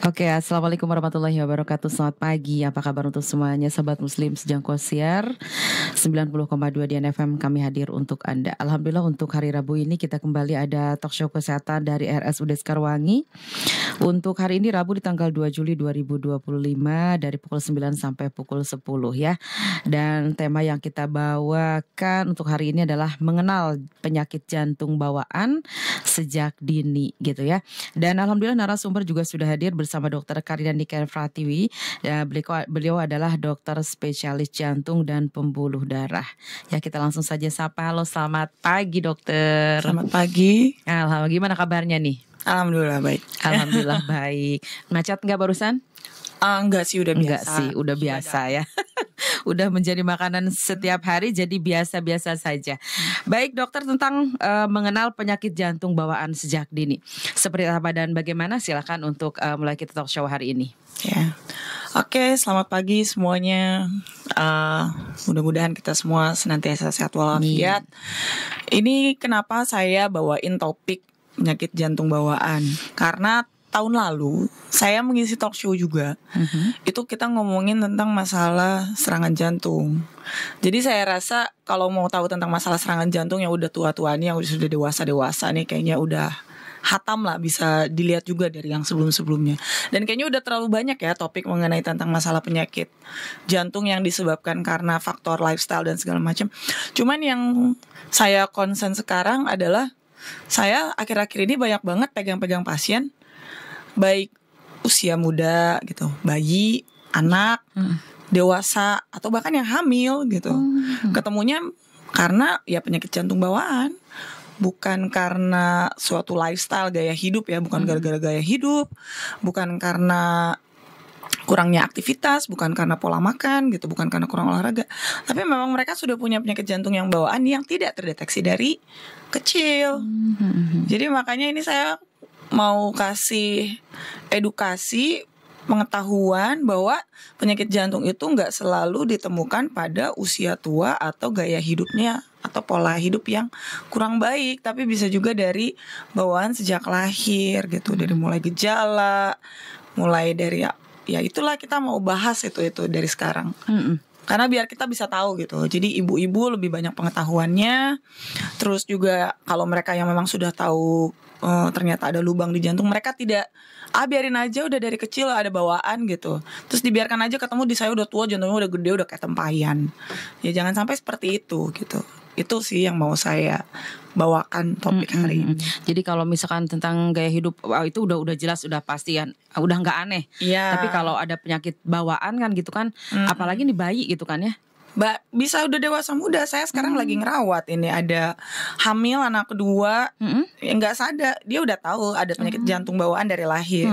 Oke, Assalamualaikum warahmatullahi wabarakatuh. Selamat pagi, apa kabar untuk semuanya Sobat Muslim sejangkau siar 90,2 di NFM kami hadir untuk Anda. Alhamdulillah untuk hari Rabu ini kita kembali ada talk show kesehatan dari RSUD Sekarwangi. Untuk hari ini Rabu di tanggal 2 Juli 2025 dari pukul 9 sampai pukul 10 ya. Dan tema yang kita bawakan untuk hari ini adalah mengenal penyakit jantung bawaan sejak dini gitu ya. Dan alhamdulillah narasumber juga sudah hadir bersama Dr. Karina Niken Pratiwi. Ya, beliau adalah dokter spesialis jantung dan pembuluh darah. Ya, kita langsung saja sapa. Halo, selamat pagi dokter. Selamat pagi. Alhamdulillah, gimana kabarnya nih? Alhamdulillah baik. Alhamdulillah baik. Macet nggak barusan? Enggak sih, udah biasa. Enggak sih, udah biasa ya. Udah menjadi makanan setiap hari, jadi biasa-biasa saja. Baik dokter, tentang mengenal penyakit jantung bawaan sejak dini. Seperti apa dan bagaimana? Silakan untuk mulai kita talk show hari ini. Ya. Oke, selamat pagi semuanya. Mudah-mudahan kita semua senantiasa sehat walafiat. Ini kenapa saya bawain topik penyakit jantung bawaan? Karena tahun lalu saya mengisi talk show juga. Itu kita ngomongin tentang masalah serangan jantung. Jadi saya rasa kalau mau tahu tentang masalah serangan jantung yang udah tua-tua nih, yang sudah dewasa-dewasa nih, kayaknya udah hatam lah, bisa dilihat juga dari yang sebelum-sebelumnya. Dan kayaknya udah terlalu banyak ya topik mengenai tentang masalah penyakit jantung yang disebabkan karena faktor lifestyle dan segala macam. Cuman yang saya concern sekarang adalah saya akhir-akhir ini banyak banget pegang-pegang pasien, baik usia muda gitu, bayi, anak, dewasa, atau bahkan yang hamil gitu. Ketemunya karena ya penyakit jantung bawaan. Bukan karena suatu lifestyle, gaya hidup ya, bukan gara-gara gaya hidup, bukan karena kurangnya aktivitas, bukan karena pola makan gitu, bukan karena kurang olahraga. Tapi memang mereka sudah punya penyakit jantung yang bawaan yang tidak terdeteksi dari kecil. Jadi makanya ini saya mau kasih edukasi, pengetahuan bahwa penyakit jantung itu nggak selalu ditemukan pada usia tua atau gaya hidupnya atau pola hidup yang kurang baik, tapi bisa juga dari bawaan sejak lahir gitu, dari mulai gejala, mulai dari ya itulah kita mau bahas itu dari sekarang. Karena biar kita bisa tahu gitu. Jadi ibu-ibu lebih banyak pengetahuannya. Terus juga kalau mereka yang memang sudah tahu ternyata ada lubang di jantung, mereka tidak biarin aja udah dari kecil ada bawaan gitu. Terus dibiarkan aja ketemu di saya udah tua, jantungnya udah gede, udah kayak tempayan. Ya jangan sampai seperti itu gitu. Itu sih yang mau saya bawakan topik hari ini. Jadi kalau misalkan tentang gaya hidup, itu udah jelas, udah pasti kan, udah nggak aneh. Tapi kalau ada penyakit bawaan kan gitu kan, apalagi nih bayi gitu kan ya. Bisa udah dewasa muda. Saya sekarang lagi ngerawat, ini ada hamil anak kedua, yang nggak sadar, dia udah tahu ada penyakit jantung bawaan dari lahir,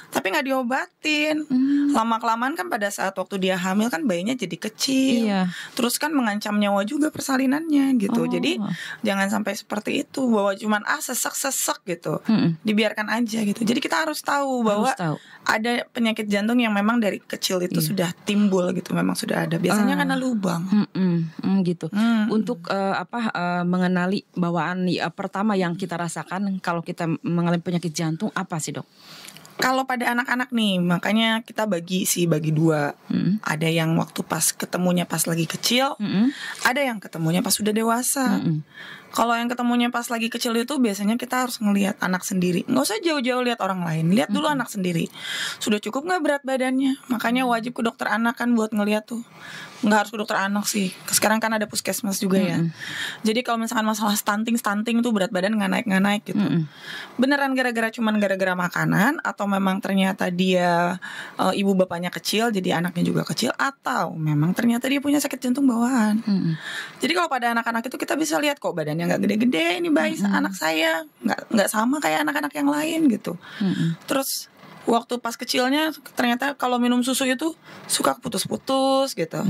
tapi nggak diobatin. Lama-kelamaan kan pada saat waktu dia hamil kan bayinya jadi kecil, terus kan mengancam nyawa juga persalinannya gitu. Jadi jangan sampai seperti itu, bahwa cuman sesek-sesek gitu, dibiarkan aja gitu. Jadi kita harus tahu bahwa ada penyakit jantung yang memang dari kecil itu sudah timbul gitu, memang sudah ada. Biasanya karena lubang. Gitu. Untuk mengenali bawaan pertama yang kita rasakan kalau kita mengalami penyakit jantung apa sih dok? Kalau pada anak-anak nih, makanya kita bagi dua. Ada yang waktu pas ketemunya pas lagi kecil, ada yang ketemunya pas sudah dewasa. Kalau yang ketemunya pas lagi kecil itu biasanya kita harus ngelihat anak sendiri. Nggak usah jauh-jauh lihat orang lain, lihat dulu anak sendiri. Sudah cukup nggak berat badannya? Makanya wajib ke dokter anak kan buat ngelihat tuh. Nggak harus ke dokter anak sih. Sekarang kan ada puskesmas juga ya. Jadi kalau misalkan masalah stunting tuh berat badan nggak naik gitu. Beneran cuman gara-gara makanan, atau memang ternyata dia ibu bapaknya kecil jadi anaknya juga kecil, atau memang ternyata dia punya sakit jantung bawaan. Jadi kalau pada anak-anak itu kita bisa lihat kok badannya nggak gede-gede, ini bayi anak saya nggak sama kayak anak-anak yang lain gitu. Terus waktu pas kecilnya ternyata kalau minum susu itu suka putus-putus gitu.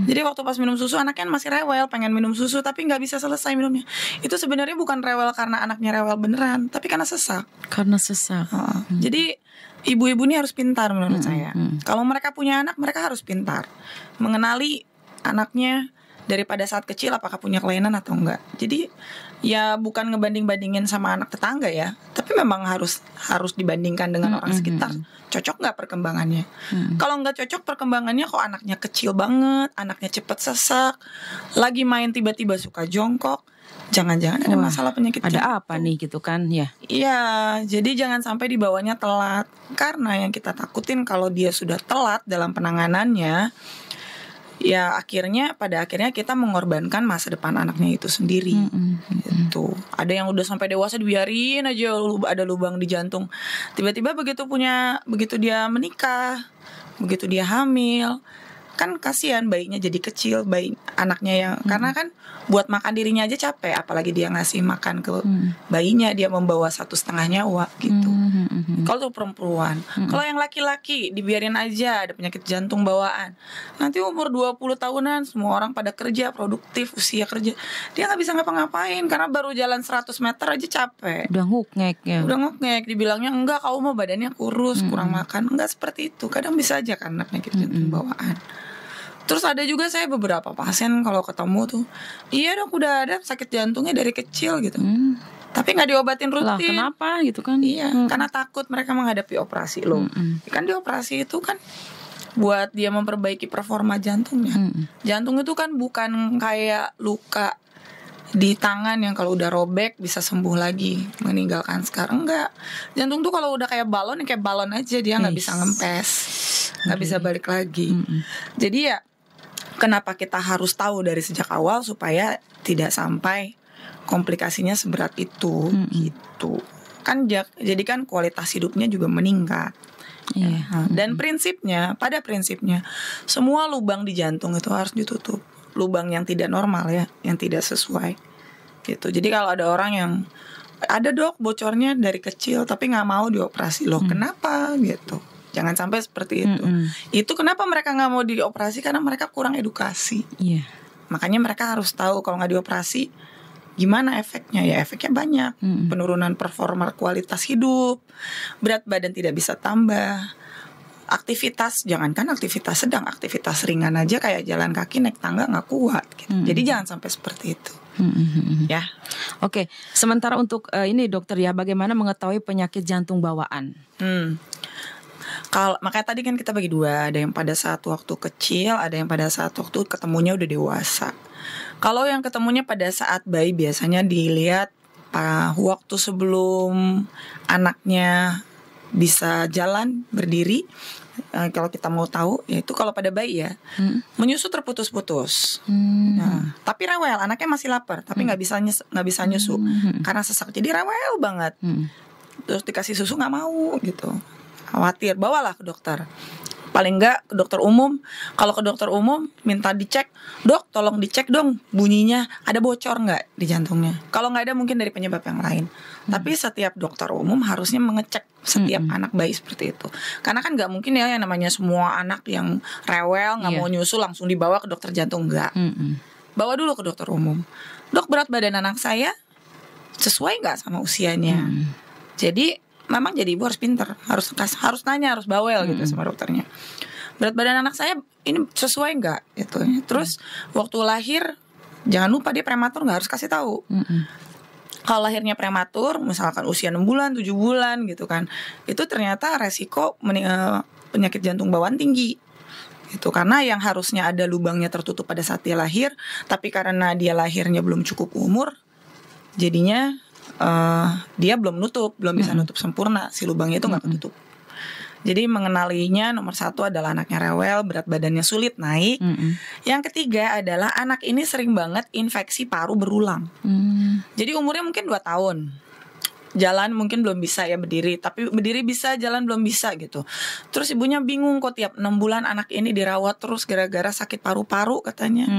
Jadi waktu pas minum susu anaknya masih rewel, pengen minum susu tapi nggak bisa selesai minumnya. Itu sebenarnya bukan rewel karena anaknya rewel beneran, tapi karena sesak. Jadi ibu-ibu ini harus pintar menurut saya. Kalau mereka punya anak, mereka harus pintar mengenali anaknya daripada saat kecil apakah punya kelainan atau enggak. Jadi ya bukan ngebanding-bandingin sama anak tetangga ya, tapi memang harus dibandingkan dengan orang sekitar. Cocok nggak perkembangannya? Kalau nggak cocok perkembangannya, kok anaknya kecil banget, anaknya cepet sesak, lagi main tiba-tiba suka jongkok, jangan-jangan ada masalah penyakit ada jantung. apa nih gitu kan ya? Iya, jadi jangan sampai dibawanya telat. Karena yang kita takutin kalau dia sudah telat dalam penanganannya, ya pada akhirnya kita mengorbankan masa depan anaknya itu sendiri. Gitu. Ada yang udah sampai dewasa dibiarin aja ada lubang di jantung. Tiba-tiba begitu dia menikah, begitu dia hamil, kan kasihan bayinya jadi kecil, anaknya yang karena kan buat makan dirinya aja capek, apalagi dia ngasih makan ke bayinya, dia membawa 1,5 nyawa gitu. Kalau tuh perempuan, kalau yang laki-laki dibiarin aja ada penyakit jantung bawaan, nanti umur 20 tahunan semua orang pada kerja, produktif, usia kerja, dia nggak bisa ngapa-ngapain karena baru jalan 100 meter aja capek. Udah ngukngek ya. Udah ngukngek, dibilangnya enggak, kamu mau badannya kurus, kurang makan. Enggak seperti itu, kadang bisa aja karena penyakit jantung bawaan. Terus ada juga saya beberapa pasien kalau ketemu tuh, iya dok udah ada sakit jantungnya dari kecil gitu, tapi nggak diobatin rutin. Lah kenapa gitu kan? Iya, karena takut mereka menghadapi operasi loh. Kan di operasi itu kan buat dia memperbaiki performa jantungnya. Jantung itu kan bukan kayak luka di tangan yang kalau udah robek bisa sembuh lagi meninggalkan scar. Enggak, jantung tuh kalau udah kayak balon aja, dia nggak bisa ngempes, nggak bisa balik lagi. Jadi ya kenapa kita harus tahu dari sejak awal supaya tidak sampai komplikasinya seberat itu gitu kan. Jadi kan kualitas hidupnya juga meningkat. Dan pada prinsipnya semua lubang di jantung itu harus ditutup. Lubang yang tidak normal ya, yang tidak sesuai gitu. Jadi kalau ada orang yang ada dok bocornya dari kecil tapi nggak mau dioperasi, loh kenapa gitu. Jangan sampai seperti itu. Itu kenapa mereka nggak mau dioperasi, karena mereka kurang edukasi. Makanya mereka harus tahu kalau nggak dioperasi gimana efeknya. Ya efeknya banyak, penurunan performa kualitas hidup, berat badan tidak bisa tambah, aktivitas, jangankan aktivitas sedang, aktivitas ringan aja kayak jalan kaki naik tangga nggak kuat gitu. Jadi jangan sampai seperti itu. Ya. Oke, sementara untuk ini dokter ya, bagaimana mengetahui penyakit jantung bawaan? Makanya tadi kan kita bagi dua, ada yang pada saat waktu kecil, ada yang pada saat waktu ketemunya udah dewasa. Kalau yang ketemunya pada saat bayi biasanya dilihat waktu sebelum anaknya bisa jalan berdiri. Kalau kita mau tahu, yaitu kalau pada bayi ya, menyusu terputus-putus. Nah, tapi rewel, anaknya masih lapar, tapi nggak bisa nyusu karena sesak, jadi rewel banget. Terus dikasih susu nggak mau gitu. Khawatir, bawalah ke dokter. Paling enggak ke dokter umum. Kalau ke dokter umum minta dicek, dok tolong dicek dong bunyinya ada bocor nggak di jantungnya. Kalau nggak ada mungkin dari penyebab yang lain. Tapi setiap dokter umum harusnya mengecek setiap anak bayi seperti itu. Karena kan nggak mungkin ya yang namanya semua anak yang rewel nggak mau nyusu langsung dibawa ke dokter jantung, nggak. Bawa dulu ke dokter umum. Dok, berat badan anak saya sesuai nggak sama usianya? Jadi memang jadi ibu harus pinter, harus nanya, harus bawel gitu sama dokternya. Berat badan anak saya ini sesuai nggak gitu. Terus waktu lahir jangan lupa dia prematur, nggak harus kasih tahu. Kalau lahirnya prematur, misalkan usia 6 bulan, 7 bulan gitu kan, itu ternyata resiko penyakit jantung bawaan tinggi gitu. Karena yang harusnya ada lubangnya tertutup pada saat dia lahir, tapi karena dia lahirnya belum cukup umur, jadinya dia belum bisa nutup sempurna, si lubangnya itu nggak ketutup. Jadi mengenalinya nomor 1 adalah anaknya rewel, berat badannya sulit naik. Yang ketiga adalah anak ini sering banget infeksi paru berulang. Jadi umurnya mungkin 2 tahun, jalan mungkin belum bisa ya berdiri, tapi berdiri bisa, jalan belum bisa gitu. Terus ibunya bingung kok tiap 6 bulan anak ini dirawat terus gara-gara sakit paru-paru katanya.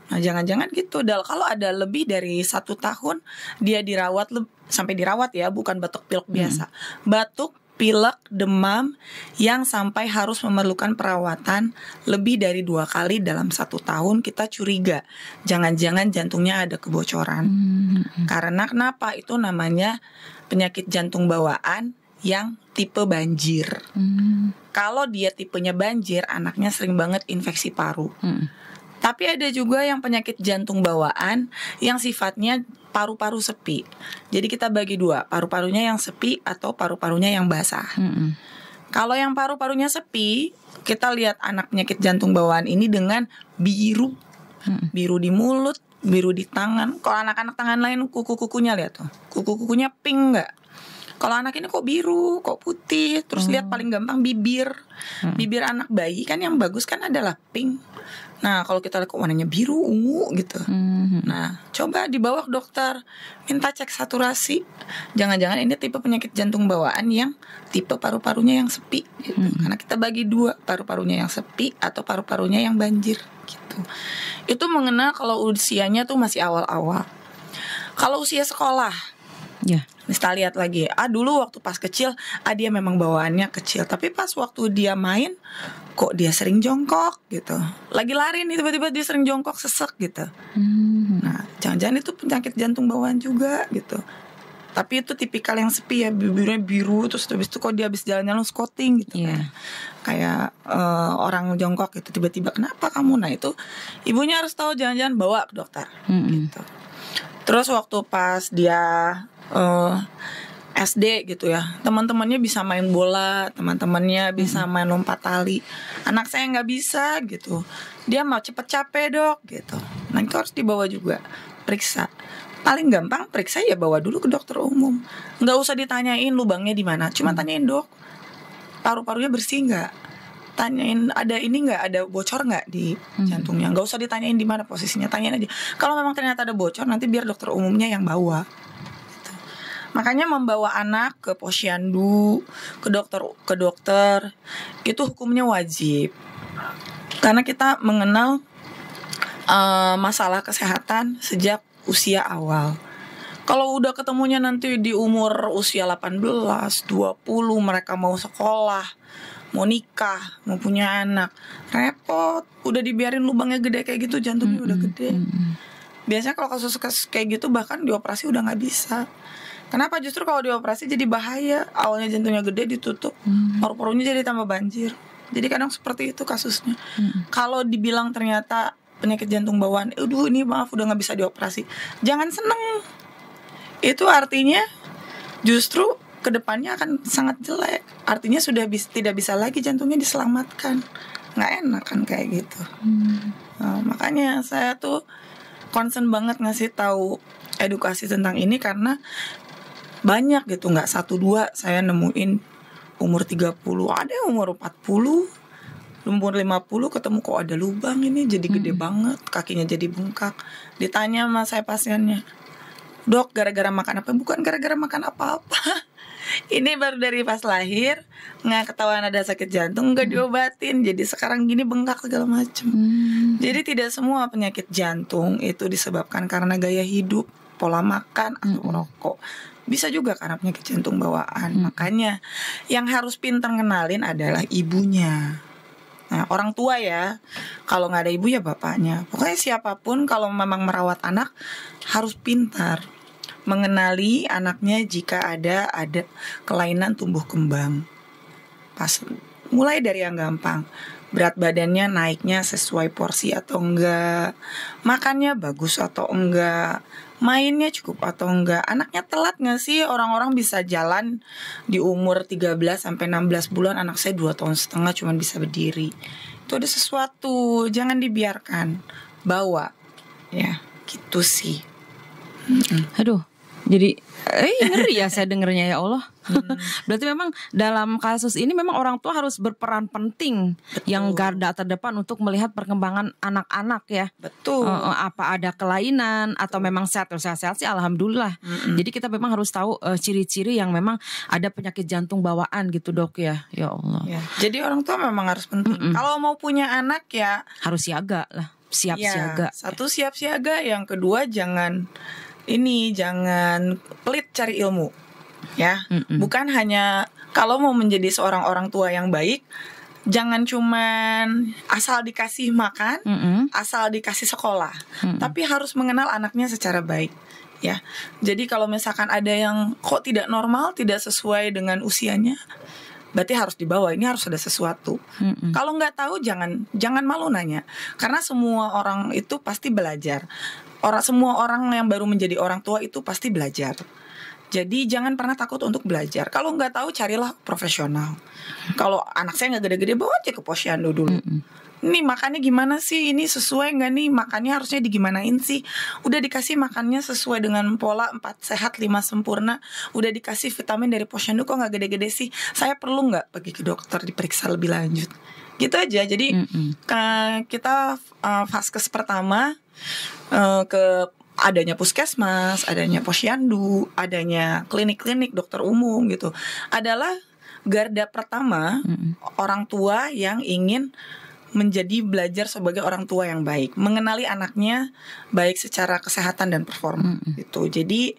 Nah jangan-jangan gitu. Kalau ada lebih dari 1 tahun dia sampai dirawat ya, bukan batuk pilek biasa, batuk pilek demam yang sampai harus memerlukan perawatan lebih dari 2 kali dalam 1 tahun, kita curiga jangan-jangan jantungnya ada kebocoran. Karena kenapa? Itu namanya penyakit jantung bawaan yang tipe banjir. Kalau dia tipenya banjir, anaknya sering banget infeksi paru. Tapi ada juga yang penyakit jantung bawaan yang sifatnya paru-paru sepi. Jadi kita bagi dua, paru-parunya yang sepi atau paru-parunya yang basah. Kalau yang paru-parunya sepi, kita lihat anak penyakit jantung bawaan ini dengan biru. Biru di mulut, biru di tangan. Kalau anak-anak tangan lain kuku-kukunya lihat tuh. Kuku-kukunya pink enggak? Kalau anak ini kok biru, kok putih. Terus lihat paling gampang bibir. Bibir anak bayi kan yang bagus kan adalah pink. Nah kalau kita lihat kok warnanya biru, ungu gitu. Nah coba dibawa ke dokter, minta cek saturasi. Jangan-jangan ini tipe penyakit jantung bawaan yang tipe paru-parunya yang sepi gitu. Karena kita bagi dua, paru-parunya yang sepi atau paru-parunya yang banjir gitu. Itu mengenal kalau usianya tuh masih awal-awal. Kalau usia sekolah, kita lihat lagi, dulu waktu pas kecil, dia memang bawaannya kecil, tapi pas waktu dia main, kok dia sering jongkok gitu. Lagi lari nih tiba-tiba dia sering jongkok, sesek gitu. Nah, jangan-jangan itu penyakit jantung bawaan juga gitu. Tapi itu tipikal yang sepi ya, bibirnya biru, terus habis itu kok dia habis jalan-jalan scouting gitu. Kayak orang jongkok gitu, tiba-tiba kenapa kamu? Nah itu ibunya harus tahu, jangan-jangan bawa ke dokter gitu. Terus waktu pas dia SD gitu ya, teman-temannya bisa main bola, teman-temannya bisa main lompat tali. Anak saya nggak bisa gitu. Dia mau cepet capek dok gitu. Nah itu harus dibawa juga, periksa. Paling gampang periksa ya bawa dulu ke dokter umum. Nggak usah ditanyain lubangnya di mana, cuma tanyain dok, paru-parunya bersih nggak? Tanyain ada ini nggak, ada bocor nggak di jantungnya. Nggak usah ditanyain di mana posisinya, tanyain aja. Kalau memang ternyata ada bocor, nanti biar dokter umumnya yang bawa. Gitu. Makanya membawa anak ke posyandu, ke dokter itu hukumnya wajib. Karena kita mengenal masalah kesehatan sejak usia awal. Kalau udah ketemunya nanti di umur usia 18, 20, mereka mau sekolah, mau nikah, mau punya anak, repot. Udah dibiarin lubangnya gede kayak gitu, jantungnya udah gede. Biasanya kalau kasus kayak gitu bahkan dioperasi udah gak bisa. Kenapa? Justru kalau dioperasi jadi bahaya. Awalnya jantungnya gede ditutup, paru-parunya jadi tambah banjir. Jadi kadang seperti itu kasusnya. Kalau dibilang ternyata penyakit jantung bawaan, ini maaf udah gak bisa dioperasi, jangan seneng. Itu artinya justru kedepannya akan sangat jelek. Artinya sudah tidak bisa lagi jantungnya diselamatkan. Nggak enak kan kayak gitu. Nah, makanya saya tuh concern banget ngasih tahu edukasi tentang ini, karena banyak gitu, nggak 1-2 saya nemuin umur 30, ada yang umur 40, umur 50 ketemu kok ada lubang ini jadi gede banget, kakinya jadi bengkak. Ditanya sama saya pasiennya, dok gara-gara makan apa? Bukan gara-gara makan apa-apa. Ini baru dari pas lahir nggak ketahuan ada sakit jantung, nggak diobatin, jadi sekarang gini bengkak segala macem. Jadi tidak semua penyakit jantung itu disebabkan karena gaya hidup, pola makan atau rokok. Bisa juga karena penyakit jantung bawaan. Makanya yang harus pintar ngenalin adalah ibunya. Nah, orang tua ya. Kalau nggak ada ibu ya bapaknya. Pokoknya siapapun kalau memang merawat anak harus pintar mengenali anaknya jika ada kelainan tumbuh kembang. Mulai dari yang gampang, berat badannya naiknya sesuai porsi atau enggak, makannya bagus atau enggak, mainnya cukup atau enggak, anaknya telat nggak sih? Orang-orang bisa jalan di umur 13-16 bulan, anak saya 2 tahun setengah cuma bisa berdiri. Itu ada sesuatu, jangan dibiarkan, bawa ya gitu sih. Aduh, jadi ngeri ya saya dengernya, ya Allah. Berarti memang dalam kasus ini memang orang tua harus berperan penting. Betul. Yang garda terdepan untuk melihat perkembangan anak-anak ya. Betul. Apa ada kelainan atau memang sehat sih alhamdulillah. Jadi kita memang harus tahu ciri-ciri yang memang ada penyakit jantung bawaan gitu dok ya. Ya Allah. Ya. Jadi orang tua memang harus penting. Kalau mau punya anak ya harus siaga lah. Siap siaga. Satu siap siaga, yang kedua jangan pelit cari ilmu ya. Bukan hanya kalau mau menjadi seorang orang tua yang baik, jangan cuman asal dikasih makan, asal dikasih sekolah, tapi harus mengenal anaknya secara baik ya. Jadi kalau misalkan ada yang kok tidak normal, tidak sesuai dengan usianya, berarti harus dibawa. Ini harus ada sesuatu. Kalau nggak tahu jangan malu nanya, karena semua orang itu pasti belajar. Semua orang yang baru menjadi orang tua itu pasti belajar. Jadi jangan pernah takut untuk belajar. Kalau nggak tahu carilah profesional. Kalau anak saya nggak gede-gede, bawa aja ke posyandu dulu. Ini makannya gimana sih? Ini sesuai nggak nih? Makannya harusnya digimanain sih? Udah dikasih makannya sesuai dengan pola 4 sehat 5 sempurna. Udah dikasih vitamin dari posyandu, kok nggak gede-gede sih? Saya perlu nggak pergi ke dokter diperiksa lebih lanjut? Gitu aja. Jadi kita vaskes pertama ke adanya puskesmas, adanya posyandu, adanya klinik-klinik dokter umum gitu, adalah garda pertama orang tua yang ingin menjadi belajar sebagai orang tua yang baik, mengenali anaknya baik secara kesehatan dan performa gitu. Jadi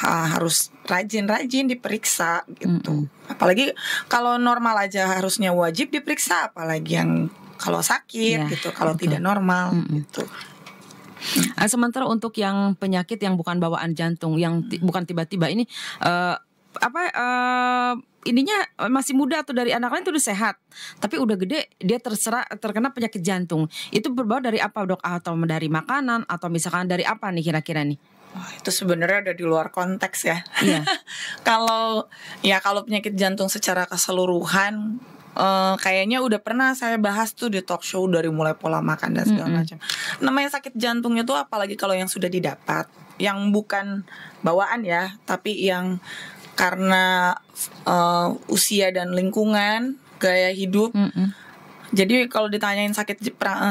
harus rajin-rajin diperiksa gitu. Apalagi kalau normal aja harusnya wajib diperiksa, apalagi yang kalau sakit gitu, kalau tidak normal gitu. Sementara untuk yang penyakit yang bukan bawaan jantung, yang bukan tiba-tiba ini ininya masih muda atau dari anak lain itu udah sehat, tapi udah gede dia terkena penyakit jantung. Itu berbau dari apa, Dok? Atau dari makanan atau misalkan dari apa nih kira-kira nih? Wah, itu sebenarnya udah di luar konteks ya. Iya. Kalau penyakit jantung secara keseluruhan, kayaknya udah pernah saya bahas tuh di talk show, dari mulai pola makan dan segala macam. Namanya sakit jantungnya tuh, apalagi kalau yang sudah didapat, yang bukan bawaan ya, tapi yang karena usia dan lingkungan, gaya hidup. Jadi kalau ditanyain sakit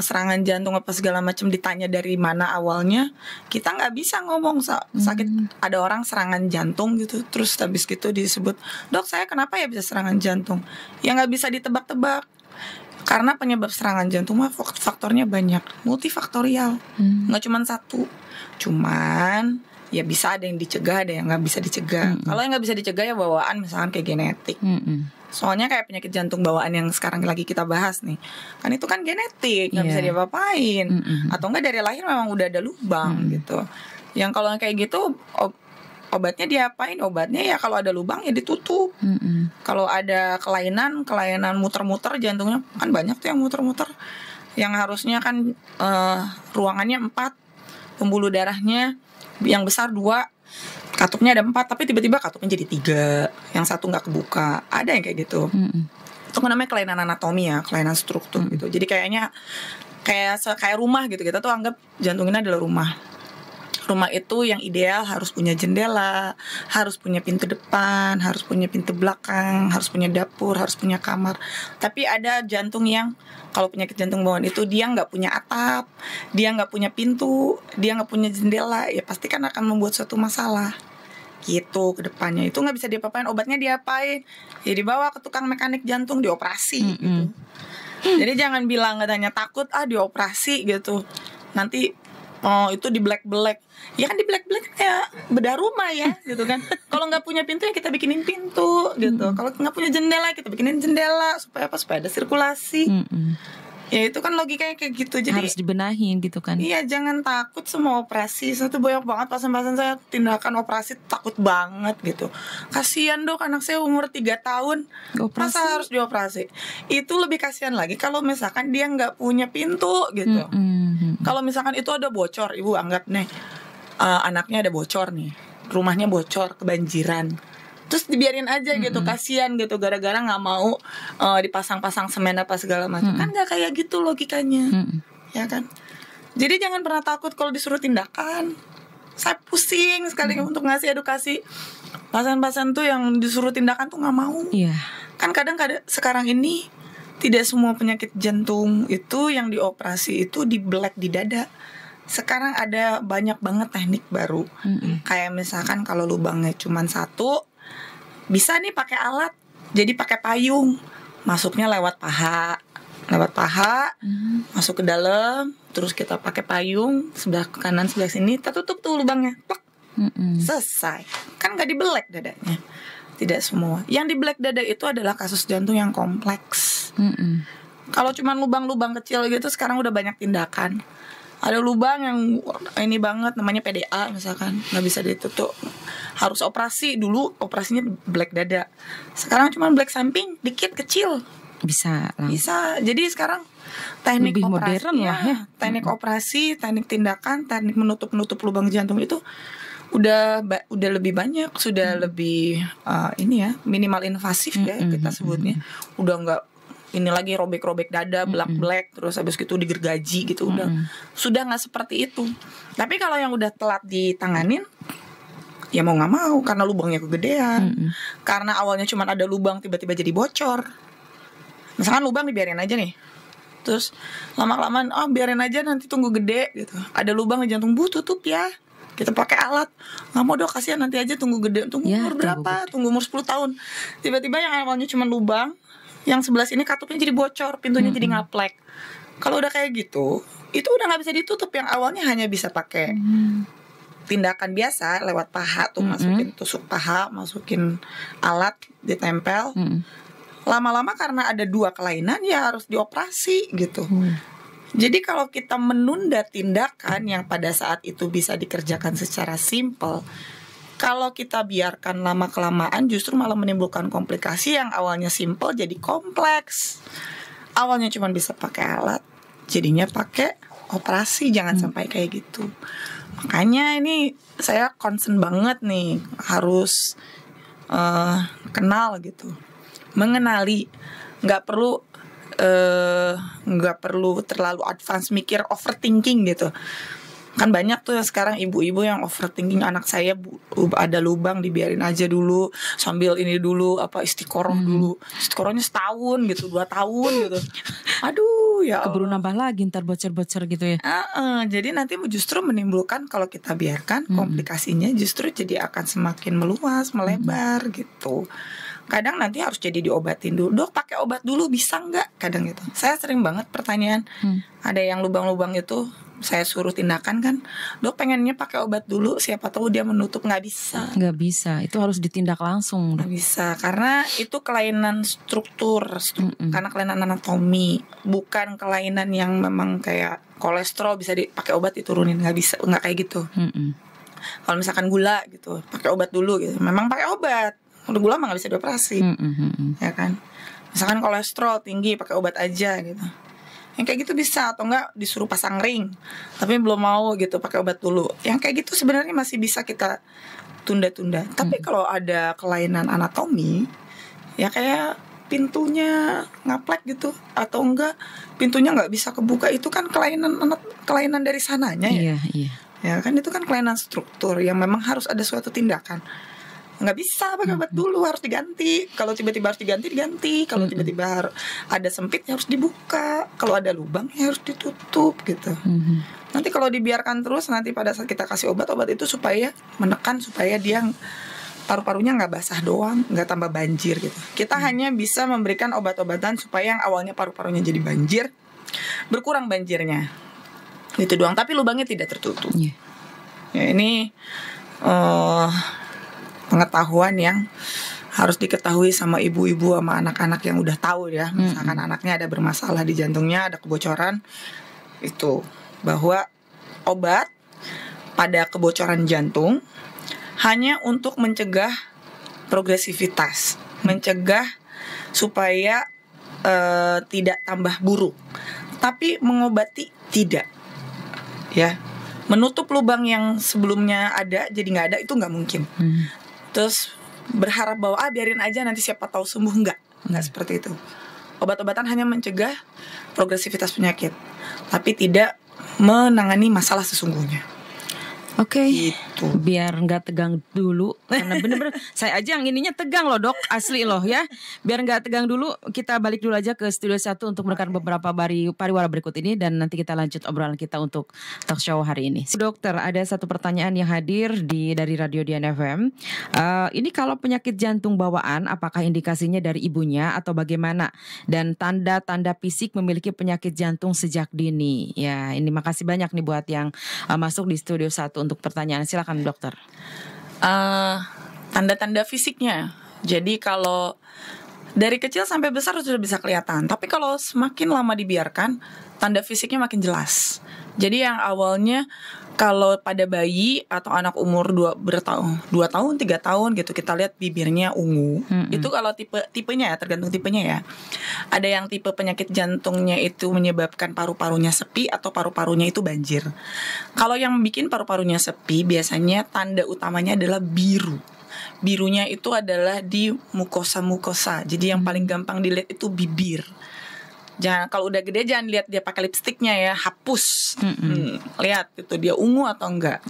serangan jantung apa segala macam, ditanya dari mana awalnya, kita nggak bisa ngomong sakit. Ada orang serangan jantung gitu, terus habis gitu disebut, dok saya kenapa ya bisa serangan jantung? Ya nggak bisa ditebak-tebak, karena penyebab serangan jantung mah faktornya banyak, multifaktorial, nggak cuma satu. Cuman ya bisa ada yang dicegah, ada yang nggak bisa dicegah. Kalau yang nggak bisa dicegah ya bawaan, misalkan kayak genetik. Soalnya kayak penyakit jantung bawaan yang sekarang lagi kita bahas nih, kan itu kan genetik, nggak bisa diapa-apain. Atau enggak dari lahir memang udah ada lubang gitu. Yang kalau kayak gitu obatnya diapain? Obatnya ya kalau ada lubang ya ditutup. Kalau ada kelainan muter-muter jantungnya, kan banyak tuh yang muter-muter. Yang harusnya kan ruangannya 4, pembuluh darahnya yang besar 2, katupnya ada 4, tapi tiba-tiba katupnya jadi 3, yang satu nggak kebuka. Ada yang kayak gitu. Itu namanya kelainan anatomi ya, kelainan struktur gitu. Jadi kayaknya kayak rumah gitu. Kita tuh anggap jantung ini adalah rumah. Rumah itu yang ideal harus punya jendela, harus punya pintu depan, harus punya pintu belakang, harus punya dapur, harus punya kamar. Tapi ada jantung yang kalau penyakit jantung bawaan itu dia nggak punya atap, dia nggak punya pintu, dia nggak punya jendela, ya pasti kan akan membuat suatu masalah gitu ke depannya. Itu nggak bisa diapa-apain, obatnya diapain? Ya dibawa ke tukang mekanik jantung, dioperasi gitu. Jadi jangan bilang katanya takut dioperasi gitu, nanti itu di black. Ya kan di black kayak bedah rumah ya gitu kan. Kalau nggak punya pintu ya kita bikinin pintu gitu. Kalau nggak punya jendela kita bikinin jendela, supaya apa? Supaya ada sirkulasi. Ya itu kan logikanya kayak gitu. Jadi harus dibenahin gitu kan. Iya, jangan takut sama operasi. Saya tuh banyak banget pasien-pasien saya tindakan operasi takut banget gitu. Kasihan dok, anak saya umur 3 tahun masa harus dioperasi. Itu lebih kasihan lagi kalau misalkan dia nggak punya pintu gitu. Kalau misalkan itu ada bocor, ibu anggap nih anaknya ada bocor nih, rumahnya bocor, kebanjiran, terus dibiarin aja gitu, kasihan gitu, gara-gara nggak mau dipasang-pasang semen apa segala macam. Kan nggak kayak gitu logikanya, ya kan? Jadi jangan pernah takut kalau disuruh tindakan. Saya pusing sekali untuk ngasih edukasi. Pasien-pasien tuh yang disuruh tindakan tuh nggak mau. Kan kadang-kadang sekarang ini tidak semua penyakit jantung itu yang dioperasi itu di black di dada. Sekarang ada banyak banget teknik baru. Kayak misalkan kalau lubangnya cuma 1, bisa nih pakai alat. Jadi pakai payung, masuknya lewat paha, masuk ke dalam, terus kita pakai payung sebelah kanan sebelah sini, kita tutup tuh lubangnya, selesai. Kan nggak dibelek dadanya. Tidak semua. Yang di black dada itu adalah kasus jantung yang kompleks. Kalau cuma lubang-lubang kecil gitu sekarang udah banyak tindakan. Ada lubang yang ini banget namanya PDA misalkan, nggak bisa ditutup, harus operasi. Dulu operasinya black dada, sekarang cuma black samping dikit kecil Bisa langsung. bisa. Jadi sekarang teknik Lebih operasi modern lah ya. teknik operasi, teknik tindakan, teknik menutup lubang jantung itu udah lebih banyak, sudah lebih ini ya, minimal invasif ya kita sebutnya. Udah nggak ini lagi robek-robek dada, belak-belak, terus habis gitu digergaji gitu, sudah nggak seperti itu. Tapi kalau yang udah telat ditanganin, ya mau nggak mau, karena lubangnya kegedean, karena awalnya cuma ada lubang tiba-tiba jadi bocor. Misalkan lubang dibiarin aja nih, terus lama-kelamaan biarin aja nanti tunggu gede gitu, ada lubang di jantung, tutup ya, kita pakai alat. Nggak mau dok, kasihan, nanti aja tunggu gede. Tunggu Ya, umur berapa? Tunggu umur 10 tahun. Tiba-tiba yang awalnya cuma lubang, yang sebelah sini katupnya jadi bocor, pintunya jadi ngaplek. Kalau udah kayak gitu, itu udah nggak bisa ditutup. Yang awalnya hanya bisa pakai tindakan biasa lewat paha tuh, masukin tusuk paha, masukin alat, ditempel. Lama-lama karena ada 2 kelainan, ya harus dioperasi gitu. Jadi kalau kita menunda tindakan yang pada saat itu bisa dikerjakan secara simple, kalau kita biarkan lama-kelamaan justru malah menimbulkan komplikasi yang awalnya simple jadi kompleks. Awalnya cuma bisa pakai alat, jadinya pakai operasi. Jangan sampai kayak gitu. Makanya ini saya concern banget nih, harus kenal gitu, mengenali. Nggak perlu terlalu advance mikir, overthinking gitu. Kan banyak tuh sekarang ibu-ibu yang overthinking, anak saya ada lubang dibiarin aja dulu, sambil ini dulu istiqoroh dulu. Istiqorohnya setahun gitu, 2 tahun gitu. Aduh ya Allah. Keburu nambah lagi ntar bocor-bocor gitu ya. Jadi nanti justru menimbulkan, kalau kita biarkan, komplikasinya justru jadi akan semakin meluas, melebar gitu. Kadang nanti harus jadi diobatin dulu. Dok, pakai obat dulu bisa nggak? Kadang gitu. Saya sering banget pertanyaan, ada yang lubang-lubang itu saya suruh tindakan kan, dok pengennya pakai obat dulu, siapa tahu dia menutup. Nggak bisa. Nggak bisa, itu harus ditindak langsung. Nggak bisa, karena itu kelainan struktur, karena kelainan anatomi, bukan kelainan yang memang kayak kolesterol bisa dipakai obat diturunin. Nggak bisa, nggak kayak gitu. Kalau misalkan gula gitu, pakai obat dulu gitu, memang pakai obat. Udah gula mah nggak bisa dioperasi, ya kan. Misalkan kolesterol tinggi, pakai obat aja gitu. Yang kayak gitu bisa, atau enggak disuruh pasang ring tapi belum mau gitu, pakai obat dulu. Yang kayak gitu sebenarnya masih bisa kita tunda-tunda. Tapi kalau ada kelainan anatomi, ya kayak pintunya ngaplek gitu, atau enggak pintunya nggak bisa kebuka, itu kan kelainan dari sananya ya. Iya. Ya kan, itu kan kelainan struktur yang memang harus ada suatu tindakan. Nggak bisa pakai obat dulu, harus diganti. Kalau tiba-tiba harus diganti. Kalau tiba-tiba ada sempitnya harus dibuka. Kalau ada lubangnya harus ditutup gitu. Nanti kalau dibiarkan terus, nanti pada saat kita kasih obat itu supaya menekan, supaya dia paru-parunya nggak basah doang, nggak tambah banjir gitu. Kita hanya bisa memberikan obat-obatan supaya yang awalnya paru-parunya jadi banjir, berkurang banjirnya. Itu doang, tapi lubangnya tidak tertutup. Ya ini pengetahuan yang harus diketahui sama ibu-ibu, sama anak-anak yang udah tahu ya. Misalkan anaknya ada bermasalah di jantungnya, ada kebocoran, itu bahwa obat pada kebocoran jantung hanya untuk mencegah progresivitas, mencegah supaya tidak tambah buruk, tapi mengobati tidak, ya. Menutup lubang yang sebelumnya ada jadi nggak ada, itu nggak mungkin. Terus berharap bahwa biarin aja nanti siapa tahu sembuh, nggak seperti itu. Obat-obatan hanya mencegah progresivitas penyakit, tapi tidak menangani masalah sesungguhnya. Oke, Gitu. biar nggak tegang dulu, karena bener-bener saya aja yang ininya tegang loh dok, asli loh ya. Biar nggak tegang dulu, kita balik dulu aja ke Studio 1 untuk menekan beberapa pariwara berikut ini, dan nanti kita lanjut obrolan kita untuk talk show hari ini. Dokter, ada satu pertanyaan yang hadir dari Radio Dian FM. Ini kalau penyakit jantung bawaan, apakah indikasinya dari ibunya atau bagaimana? Dan tanda-tanda fisik memiliki penyakit jantung sejak dini. Ya, ini makasih banyak nih buat yang masuk di Studio 1 untuk pertanyaan. Silakan dokter. Tanda-tanda fisiknya. Jadi kalau dari kecil sampai besar sudah bisa kelihatan. Tapi kalau semakin lama dibiarkan, tanda fisiknya makin jelas. Jadi yang awalnya kalau pada bayi atau anak umur 2 tahun, 3 tahun gitu, kita lihat bibirnya ungu. Itu kalau tipenya ya, tergantung tipenya ya. Ada yang tipe penyakit jantungnya itu menyebabkan paru-parunya sepi atau paru-parunya itu banjir. Kalau yang bikin paru-parunya sepi, biasanya tanda utamanya adalah biru. Birunya itu adalah di mukosa-mukosa. Jadi yang paling gampang dilihat itu bibir. Jangan, kalau udah gede jangan lihat dia pakai lipstiknya ya, hapus. Lihat itu dia ungu atau enggak.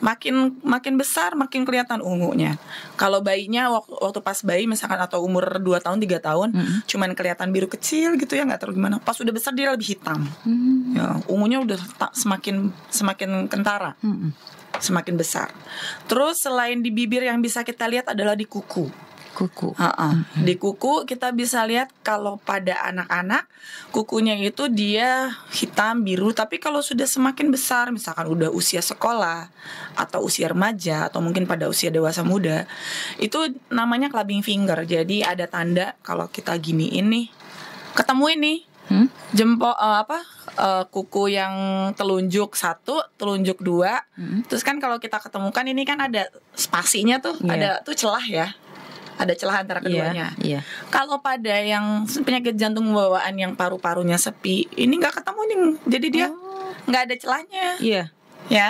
Makin besar makin kelihatan ungunya. Kalau bayinya waktu pas bayi misalkan atau umur 2 tahun 3 tahun, cuman kelihatan biru kecil gitu ya, enggak terlalu gimana. Pas udah besar dia lebih hitam. Ya, ungunya udah semakin kentara. Semakin besar. Terus selain di bibir yang bisa kita lihat adalah di kuku. Di kuku kita bisa lihat kalau pada anak-anak kukunya itu dia hitam biru, tapi kalau sudah semakin besar, misalkan udah usia sekolah atau usia remaja atau mungkin pada usia dewasa muda, itu namanya clubbing finger. Jadi ada tanda kalau kita giniin nih, ketemu ini jempol kuku yang telunjuk 1, telunjuk 2. Terus kan kalau kita ketemukan ini kan ada spasinya tuh, ada tuh celah ya. Ada celah antara keduanya. Kalau pada yang penyakit jantung bawaan yang paru-parunya sepi, ini nggak ketemu nih, jadi dia nggak ada celahnya. Ya,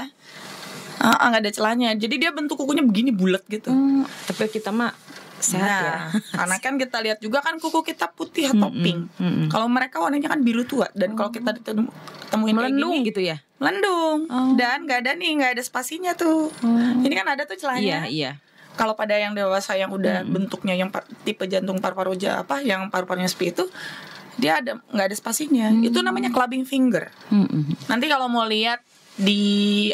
nggak ada celahnya. Jadi dia bentuk kukunya begini bulat gitu. Tapi kita mah sehat ya. Karena kan kita lihat juga kan kuku kita putih atau pink. Kalau mereka warnanya kan biru tua. Dan kalau kita temuin melendung kayak gini, gitu ya. Melendung. Dan nggak ada spasinya tuh. Ini kan ada tuh celahnya. Iya. Kalau pada yang dewasa yang udah bentuknya yang tipe jantung paru-paru yang paru-parunya sepi itu, dia nggak ada spasinya. Itu namanya clubbing finger. Nanti kalau mau lihat di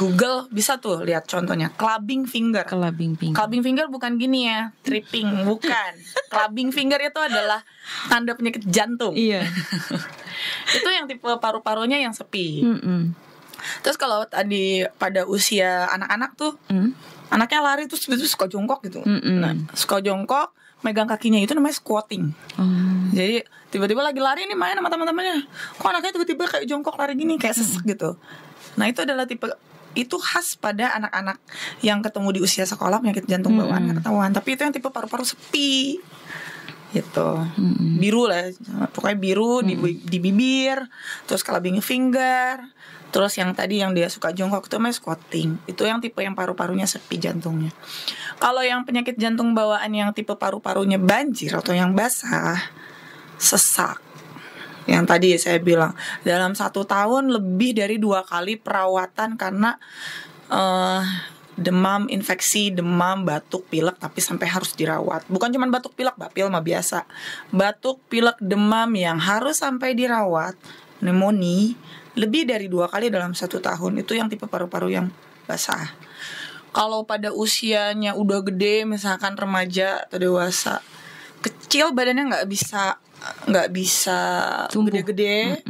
Google bisa tuh lihat contohnya clubbing finger. Clubbing finger bukan gini ya, tripping, bukan. Clubbing finger itu adalah tanda penyakit jantung. Itu yang tipe paru-parunya yang sepi. Terus kalau tadi pada usia anak-anak tuh, anaknya lari terus suka jongkok gitu. Nah, suka jongkok, megang kakinya itu namanya squatting. Jadi tiba-tiba lagi lari nih main sama teman-temannya, kok anaknya tiba-tiba kayak jongkok lari gini, kayak sesek gitu. Nah itu adalah itu khas pada anak-anak yang ketemu di usia sekolah penyakit jantung bawaan ketahuan. Tapi itu yang tipe paru-paru sepi gitu. Biru lah, pokoknya biru di bibir, terus clubbing finger. Terus yang tadi yang dia suka jongkok itu namanya squatting. Itu yang tipe yang paru-parunya sepi jantungnya. Kalau yang penyakit jantung bawaan yang tipe paru-parunya banjir atau yang basah, sesak. Yang tadi saya bilang dalam 1 tahun lebih dari 2 kali perawatan karena demam, infeksi, demam, batuk, pilek, tapi sampai harus dirawat. Bukan cuma batuk, pilek, bapil mah biasa. Batuk, pilek, demam yang harus sampai dirawat, pneumonia, lebih dari 2 kali dalam 1 tahun. Itu yang tipe paru-paru yang basah. Kalau pada usianya udah gede, misalkan remaja atau dewasa, kecil badannya nggak bisa gede-gede,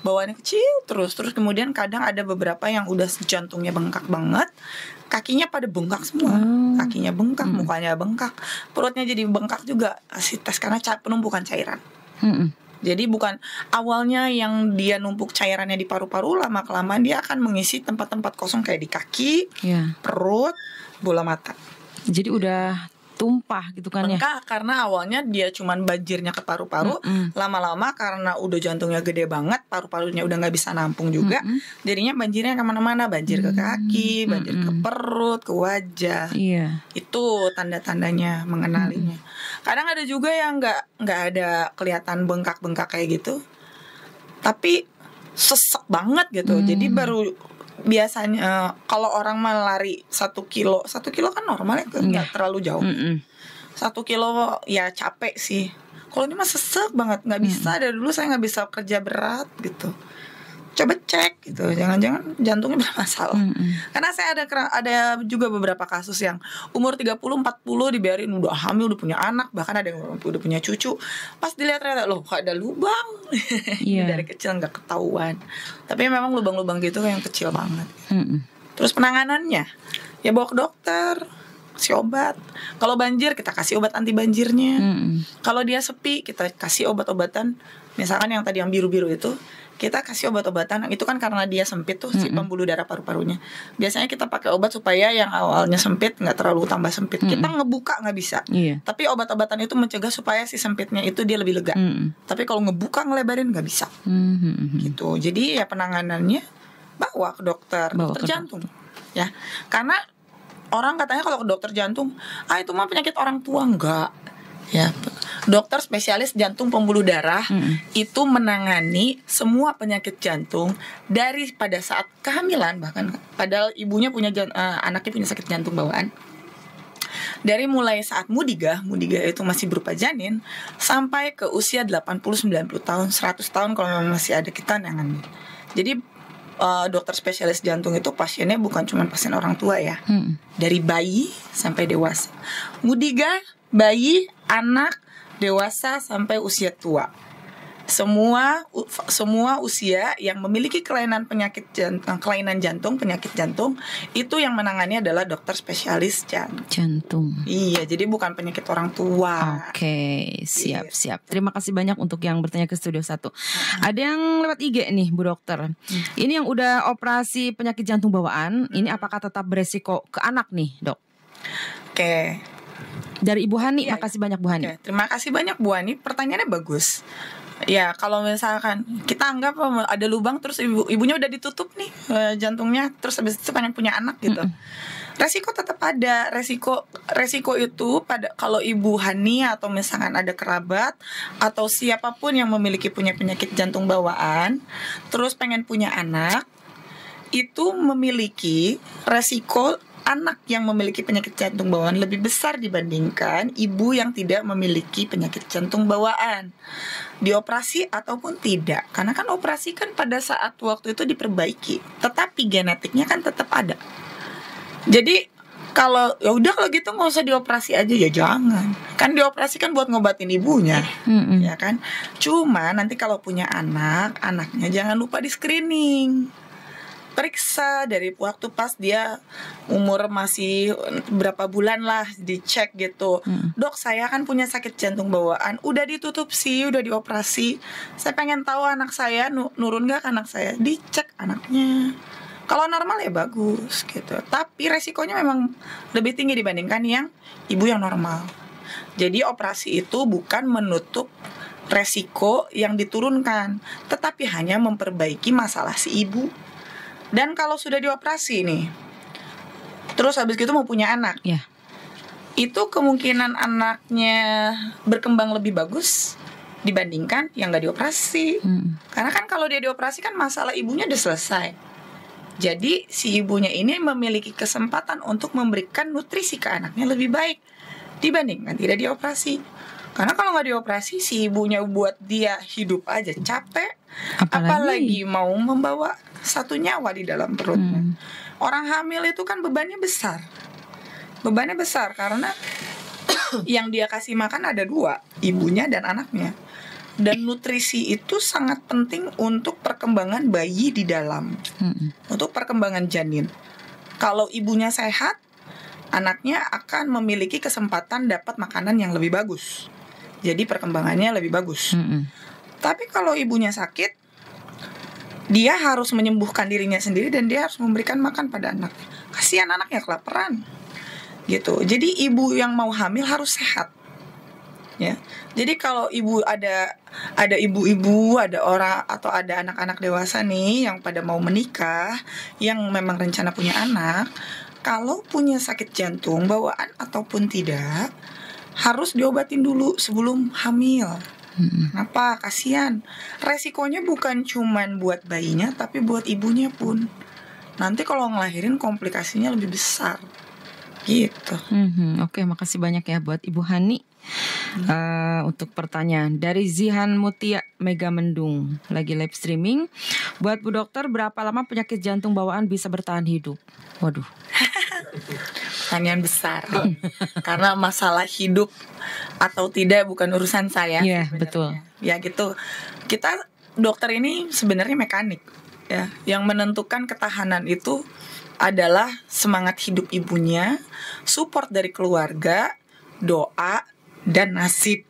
bawaannya kecil terus kemudian kadang ada beberapa yang udah jantungnya bengkak banget, kakinya pada bengkak semua, kakinya bengkak, mukanya bengkak, perutnya jadi bengkak juga, kasih tes karena penumpukan cairan. Jadi bukan awalnya yang dia numpuk cairannya di paru-paru, lama-kelamaan dia akan mengisi tempat-tempat kosong kayak di kaki, perut, bola mata. Jadi udah tumpah gitu kan bengkak ya. Bengkak karena awalnya dia cuman banjirnya ke paru-paru, lama-lama karena udah jantungnya gede banget, paru-parunya udah nggak bisa nampung juga, jadinya banjirnya kemana-mana, banjir ke kaki, banjir ke perut, ke wajah. Itu tanda-tandanya mengenalinya. Kadang ada juga yang nggak ada kelihatan bengkak-bengkak kayak gitu, tapi sesek banget gitu. Jadi baru biasanya kalau orang lari 1 kilo kan normalnya nggak terlalu jauh. 1 kilo ya capek sih. Kalau ini mah sesek banget, nggak bisa. Dari dulu saya nggak bisa kerja berat gitu. Coba cek gitu, jangan-jangan jantungnya bermasalah. Karena saya ada juga beberapa kasus yang umur 30-40 dibiarin udah hamil, udah punya anak, bahkan ada yang udah punya cucu. Pas dilihat ternyata loh kok ada lubang. Dari kecil nggak ketahuan. Tapi memang lubang-lubang gitu yang kecil banget. Terus penanganannya ya bawa ke dokter. kasih obat. Kalau banjir kita kasih obat anti banjirnya. Kalau dia sepi kita kasih obat-obatan. Misalkan yang tadi yang biru-biru itu, kita kasih obat-obatan. Itu kan karena dia sempit tuh si pembuluh darah paru-parunya. Biasanya kita pakai obat supaya yang awalnya sempit nggak terlalu tambah sempit. Kita ngebuka nggak bisa. Tapi obat-obatan itu mencegah supaya si sempitnya itu dia lebih lega. Tapi kalau ngebuka ngelebarin nggak bisa. Gitu. Jadi ya penanganannya bawa ke dokter jantung. Ya, karena orang katanya kalau ke dokter jantung, itu mah penyakit orang tua. Enggak. Ya, dokter spesialis jantung pembuluh darah itu menangani semua penyakit jantung dari pada saat kehamilan, bahkan padahal ibunya punya anaknya punya sakit jantung bawaan. Dari mulai saat mudiga itu masih berupa janin sampai ke usia 80-90 tahun, 100 tahun kalau masih ada ketanangan. Jadi dokter spesialis jantung itu pasiennya bukan cuma pasien orang tua ya, dari bayi sampai dewasa. Mudiga, bayi, anak, dewasa sampai usia tua. Semua usia yang memiliki kelainan jantung, penyakit jantung itu yang menangani adalah dokter spesialis jantung. Iya, jadi bukan penyakit orang tua. Oke, siap. Terima kasih banyak untuk yang bertanya ke Studio 1. Ada yang lewat IG nih, Bu Dokter. Ini yang udah operasi penyakit jantung bawaan, ini apakah tetap beresiko ke anak nih, Dok? Oke. Dari Ibu Hani, makasih banyak Bu Hani. Terima kasih banyak Bu Hani, pertanyaannya bagus. Ya, kalau misalkan kita anggap ada lubang terus ibunya udah ditutup nih jantungnya, terus habis itu pengen punya anak gitu. Resiko tetap ada. Resiko itu pada kalau Ibu Hani atau misalkan ada kerabat atau siapapun yang punya penyakit jantung bawaan terus pengen punya anak, itu memiliki resiko anak yang memiliki penyakit jantung bawaan lebih besar dibandingkan ibu yang tidak memiliki penyakit jantung bawaan. Dioperasi ataupun tidak, karena kan operasi kan pada saat waktu itu diperbaiki, tetapi genetiknya kan tetap ada. Jadi kalau ya udah kalau gitu nggak usah dioperasi aja, ya jangan. Kan dioperasi kan buat ngobatin ibunya, ya kan. Cuma nanti kalau punya anaknya jangan lupa di screening. Periksa dari waktu pas dia umur masih berapa bulan lah, dicek gitu. Dok, saya kan punya sakit jantung bawaan, udah ditutup sih, udah dioperasi. Saya pengen tahu anak saya nurun gak ke anak saya. Dicek anaknya. Kalau normal ya bagus gitu. Tapi resikonya memang lebih tinggi dibandingkan yang ibu yang normal. Jadi operasi itu bukan menutup resiko yang diturunkan, tetapi hanya memperbaiki masalah si ibu. Dan kalau sudah dioperasi nih, terus habis gitu mau punya anak, itu kemungkinan anaknya berkembang lebih bagus dibandingkan yang gak dioperasi. Karena kan kalau dia dioperasi kan masalah ibunya udah selesai. Jadi si ibunya ini memiliki kesempatan untuk memberikan nutrisi ke anaknya lebih baik dibandingkan tidak dioperasi. Karena kalau gak dioperasi, si ibunya buat dia hidup aja capek, apalagi mau membawa satu nyawa di dalam perutnya. Orang hamil itu kan bebannya besar karena yang dia kasih makan ada dua, ibunya dan anaknya. Dan nutrisi itu sangat penting untuk perkembangan bayi di dalam, untuk perkembangan janin. Kalau ibunya sehat, anaknya akan memiliki kesempatan dapat makanan yang lebih bagus. Jadi perkembangannya lebih bagus. Tapi kalau ibunya sakit, dia harus menyembuhkan dirinya sendiri dan dia harus memberikan makan pada anak. Kasihan anaknya kelaparan. Gitu. Jadi ibu yang mau hamil harus sehat. Ya. Jadi kalau ibu ada ibu-ibu, ada orang atau ada anak-anak dewasa nih yang pada mau menikah, yang memang rencana punya anak, kalau punya sakit jantung bawaan ataupun tidak, harus diobatin dulu sebelum hamil. Kenapa? Kasihan. Resikonya bukan cuman buat bayinya, tapi buat ibunya pun. Nanti kalau ngelahirin komplikasinya lebih besar. Gitu. Oke, makasih banyak ya buat Ibu Hani. Untuk pertanyaan dari Zihan Mutia Mega Mendung, lagi live streaming. Buat Bu Dokter, berapa lama penyakit jantung bawaan bisa bertahan hidup? Waduh. Pertanyaan besar. Karena masalah hidup atau tidak bukan urusan saya. Iya, betul. Ya gitu. Kita dokter ini sebenarnya mekanik ya. Yang menentukan ketahanan itu adalah semangat hidup ibunya, support dari keluarga, doa, dan nasib.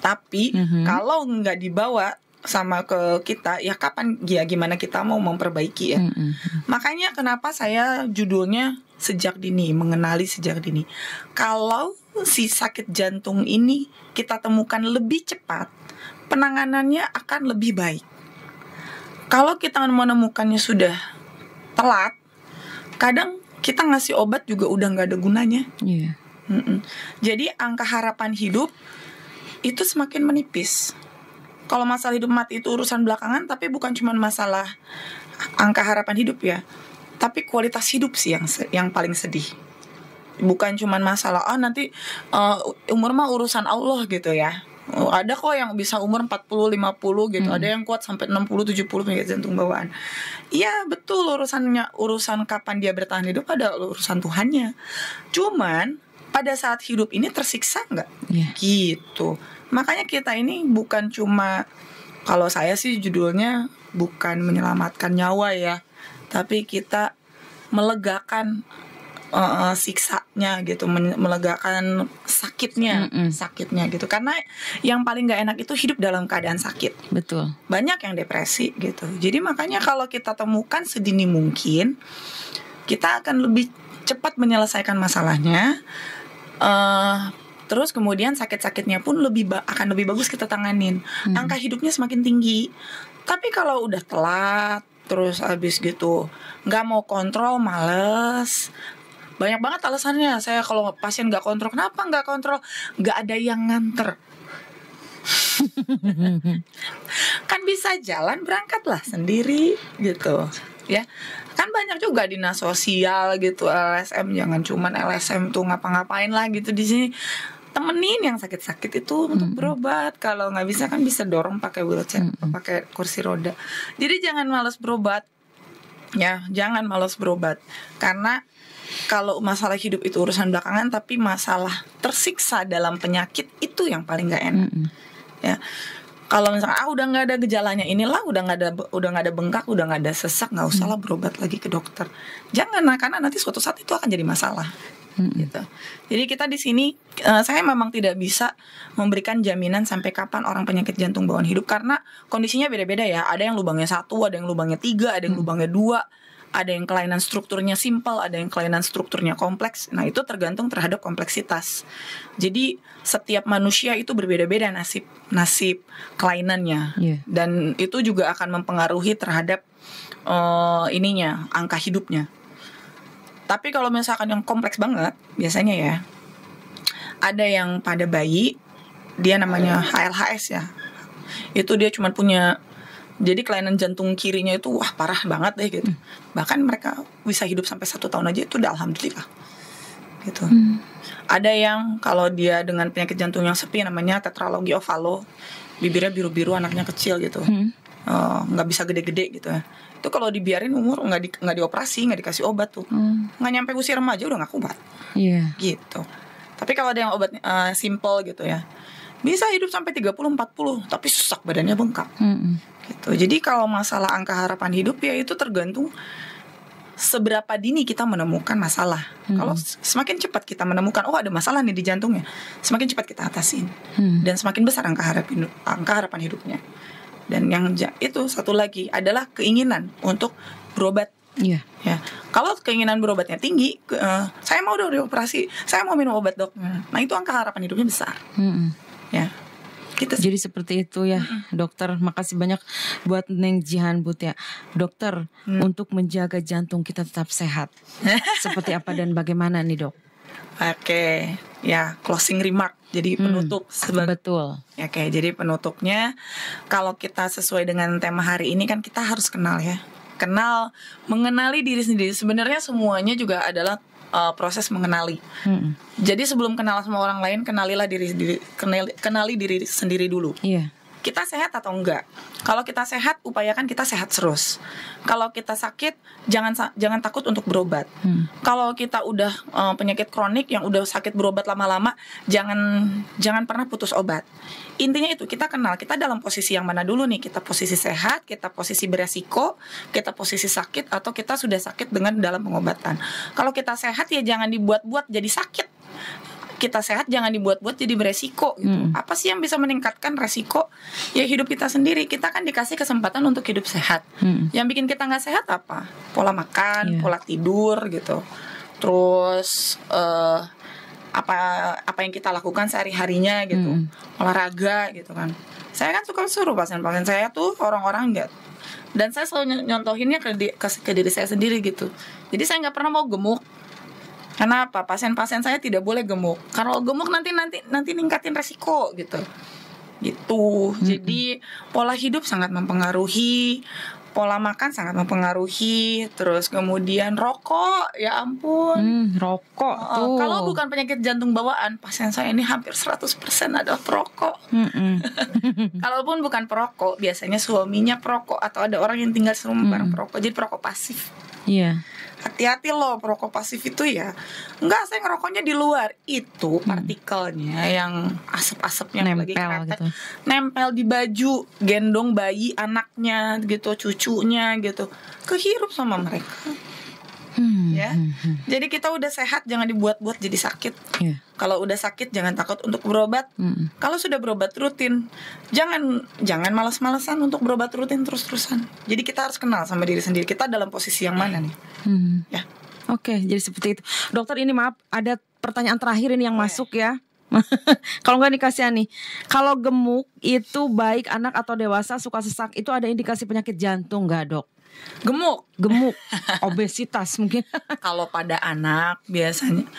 Tapi kalau nggak dibawa sama ke kita, ya kapan, ya gimana kita mau memperbaiki ya. Makanya kenapa saya judulnya sejak dini, mengenali sejak dini. Kalau si sakit jantung ini kita temukan lebih cepat, penanganannya akan lebih baik. Kalau kita menemukannya sudah telat, kadang kita ngasih obat juga udah nggak ada gunanya. Jadi angka harapan hidup itu semakin menipis. Kalau masalah hidup mati itu urusan belakangan, tapi bukan cuma masalah angka harapan hidup ya, tapi kualitas hidup sih yang paling sedih. Bukan cuma masalah nanti umur mah urusan Allah gitu ya. Ada kok yang bisa umur 40, 50 gitu. Ada yang kuat sampai 60, 70 penyakit jantung bawaan. Iya betul, urusan kapan dia bertahan hidup ada urusan Tuhannya. Cuman pada saat hidup ini tersiksa nggak? Gitu. Makanya kita ini bukan cuma, kalau saya sih judulnya bukan menyelamatkan nyawa ya, tapi kita melegakan siksanya gitu, melegakan sakitnya gitu. Karena yang paling nggak enak itu hidup dalam keadaan sakit. Betul. Banyak yang depresi gitu. Jadi makanya kalau kita temukan sedini mungkin, kita akan lebih cepat menyelesaikan masalahnya. Terus kemudian sakit-sakitnya pun akan lebih bagus kita tanganin. Angka hidupnya semakin tinggi. Tapi kalau udah telat, terus habis gitu nggak mau kontrol, males. Banyak banget alasannya. Saya kalau pasien nggak kontrol, kenapa nggak kontrol? Nggak ada yang nganter. Kan bisa jalan, berangkatlah sendiri gitu ya. Kan banyak juga dinas sosial gitu, LSM, jangan cuman LSM tuh ngapa-ngapain lah gitu di sini. Temenin yang sakit-sakit itu untuk berobat. Kalau nggak bisa kan bisa dorong pakai wheelchair, pakai kursi roda. Jadi jangan malas berobat. Ya, jangan malas berobat. Karena kalau masalah hidup itu urusan belakangan, tapi masalah tersiksa dalam penyakit itu yang paling nggak enak. Ya. Kalau misalkan udah nggak ada gejalanya inilah, udah nggak ada bengkak, udah nggak ada sesak, nggak usahlah berobat lagi ke dokter. Jangan, karena nanti suatu saat itu akan jadi masalah. Gitu. Jadi kita di sini saya memang tidak bisa memberikan jaminan sampai kapan orang penyakit jantung bawaan hidup, karena kondisinya beda-beda ya. Ada yang lubangnya 1, ada yang lubangnya 3, ada yang lubangnya 2, ada yang kelainan strukturnya simpel, ada yang kelainan strukturnya kompleks. Nah itu tergantung terhadap kompleksitas. Jadi setiap manusia itu berbeda-beda nasib kelainannya, dan itu juga akan mempengaruhi terhadap angka hidupnya. Tapi kalau misalkan yang kompleks banget, biasanya ya, ada yang pada bayi, dia namanya HLHS ya. Itu dia cuma punya, jadi kelainan jantung kirinya itu parah banget deh gitu. Bahkan mereka bisa hidup sampai 1 tahun aja, itu udah alhamdulillah gitu. Ada yang kalau dia dengan penyakit jantung yang sepi, namanya tetralogi ovalo, bibirnya biru-biru, anaknya kecil gitu, nggak bisa gede-gede gitu ya. Itu kalau dibiarin umur nggak dioperasi, nggak dikasih obat tuh, nggak nyampe usia remaja udah nggak kuat, gitu. Tapi kalau ada yang obatnya simple gitu ya, bisa hidup sampai 30-40, tapi sesak badannya bengkak, gitu. Jadi kalau masalah angka harapan hidup ya itu tergantung seberapa dini kita menemukan masalah. Kalau semakin cepat kita menemukan ada masalah nih di jantungnya, semakin cepat kita atasin, dan semakin besar angka harapan hidupnya. Dan yang itu satu lagi adalah keinginan untuk berobat. Ya. Kalau keinginan berobatnya tinggi, saya mau dioperasi, saya mau minum obat dok. Nah itu angka harapan hidupnya besar. Ya. Gitu. Jadi seperti itu ya, dokter. Makasih banyak buat Neng Jihan But ya, dokter, untuk menjaga jantung kita tetap sehat. Seperti apa dan bagaimana nih dok? Oke, ya closing remark. Jadi penutup betul. Oke, jadi penutupnya kalau kita sesuai dengan tema hari ini kan kita harus kenal ya. Mengenali diri sendiri. Sebenarnya semuanya juga adalah proses mengenali. Jadi sebelum kenal sama orang lain, kenali diri sendiri dulu. Iya. kita sehat atau enggak. Kalau kita sehat, upayakan kita sehat terus. Kalau kita sakit, jangan takut untuk berobat. Kalau kita udah penyakit kronik yang udah sakit berobat lama-lama, jangan pernah putus obat. Intinya itu, kita kenal kita dalam posisi yang mana dulu nih. Kita posisi sehat, kita posisi beresiko, kita posisi sakit, atau kita sudah sakit dengan dalam pengobatan. Kalau kita sehat ya jangan dibuat-buat jadi sakit. Kita sehat jangan dibuat-buat jadi beresiko gitu. Apa sih yang bisa meningkatkan resiko? Ya hidup kita sendiri. Kita kan dikasih kesempatan untuk hidup sehat. Yang bikin kita nggak sehat apa? Pola makan, pola tidur gitu. Terus apa yang kita lakukan sehari-harinya gitu. Olahraga gitu kan. Saya kan suka suruh pasien-pasien saya tuh orang-orang enggak. Dan saya selalu nyontohinnya ke diri saya sendiri gitu. Jadi saya nggak pernah mau gemuk. Karena apa? Pasien-pasien saya tidak boleh gemuk. Kalau gemuk nanti ningkatin resiko gitu. Jadi pola hidup sangat mempengaruhi, pola makan sangat mempengaruhi, terus kemudian rokok, ya ampun. Rokok tuh. Kalau bukan penyakit jantung bawaan, pasien saya ini hampir 100% adalah perokok. Kalaupun bukan perokok, biasanya suaminya perokok atau ada orang yang tinggal serumah bareng perokok. Jadi perokok pasif. Iya. Hati-hati loh, perokok pasif itu ya. Enggak, saya ngerokoknya di luar. Itu partikelnya yang asap-asapnya lagi kretek, gitu. Nempel di baju, gendong bayi anaknya gitu, cucunya gitu, kehirup sama mereka. Ya. Jadi kita udah sehat jangan dibuat-buat jadi sakit. Kalau udah sakit jangan takut untuk berobat. Kalau sudah berobat rutin, jangan malas-malasan untuk berobat rutin terus-terusan. Jadi kita harus kenal sama diri sendiri. Kita dalam posisi yang mana nih? Ya. Oke, jadi seperti itu. Dokter, ini maaf, ada pertanyaan terakhir ini yang masuk ya. Kalau nggak dikasih nih, kalau gemuk itu baik anak atau dewasa, suka sesak, itu ada indikasi penyakit jantung nggak, Dok? Gemuk, obesitas mungkin. Kalau pada anak biasanya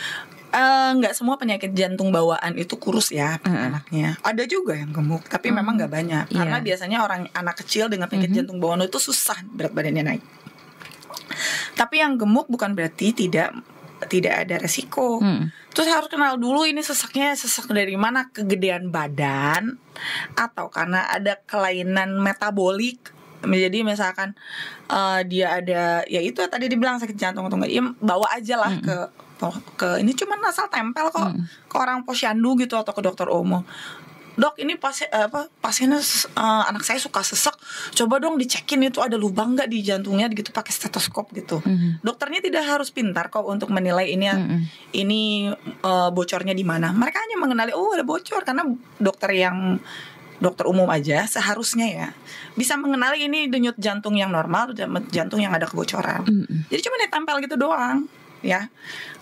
nggak semua penyakit jantung bawaan itu kurus ya anaknya. Ada juga yang gemuk, tapi memang nggak banyak. Karena biasanya anak kecil dengan penyakit jantung bawaan itu susah berat badannya naik. Tapi yang gemuk bukan berarti tidak ada resiko. Terus harus kenal dulu ini sesaknya sesak dari mana, kegedean badan atau karena ada kelainan metabolik. Jadi misalkan dia ada, ya itu tadi dibilang sakit jantung atau enggak, ya bawa aja lah ke ini cuman asal tempel kok ke orang posyandu gitu atau ke dokter umum. Dok, ini pasiennya anak saya suka sesak, coba dong dicekin itu ada lubang nggak di jantungnya gitu pakai stetoskop gitu. Dokternya tidak harus pintar kok untuk menilai ini bocornya di mana. Mereka hanya mengenali ada bocor karena dokter umum aja seharusnya ya bisa mengenali ini denyut jantung yang normal, jantung yang ada kebocoran. Jadi cuma ditempel gitu doang ya.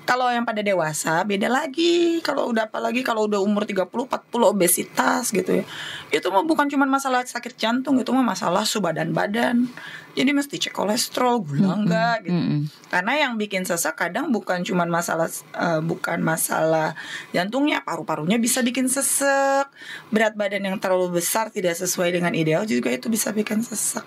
Kalau yang pada dewasa beda lagi. Kalau udah apalagi kalau udah umur 30, 40 obesitas gitu ya. Itu mah bukan cuma masalah sakit jantung, itu mah masalah badan. Jadi mesti cek kolesterol, gula enggak gitu. Karena yang bikin sesak kadang bukan cuma masalah jantungnya, paru-parunya bisa bikin sesak. Berat badan yang terlalu besar tidak sesuai dengan ideal juga itu bisa bikin sesak.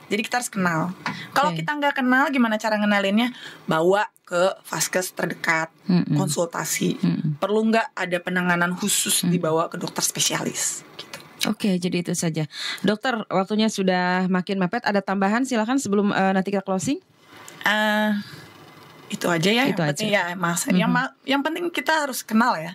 Jadi kita harus kenal. Kalau kita nggak kenal, gimana cara ngenalinnya? Bawa ke vaskes terdekat, konsultasi. Perlu nggak ada penanganan khusus dibawa ke dokter spesialis? Gitu. Oke, jadi itu saja. Dokter, waktunya sudah makin mepet. Ada tambahan? Silakan sebelum nanti kita closing. Itu aja ya. Itu yang penting ya, Mas. Yang penting kita harus kenal ya.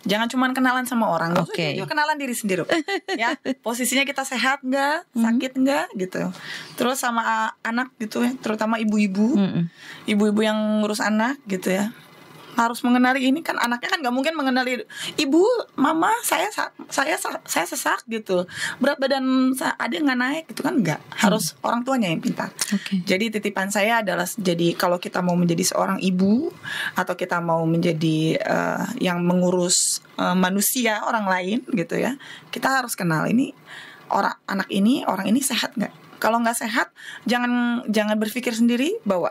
Jangan cuma kenalan sama orang. Juga kenalan diri sendiri. Ya, posisinya kita sehat nggak, sakit nggak gitu. Terus sama anak gitu ya, terutama ibu-ibu, ibu-ibu yang ngurus anak gitu ya. Harus mengenali ini kan anaknya kan nggak mungkin mengenali ibu, mama saya sesak gitu, berat badan ada nggak naik gitu kan, nggak, harus orang tuanya yang pintar. Jadi titipan saya adalah, jadi kalau kita mau menjadi seorang ibu atau kita mau menjadi yang mengurus manusia orang lain gitu ya, kita harus kenal ini orang ini sehat nggak. Kalau nggak sehat jangan berpikir sendiri, bawa.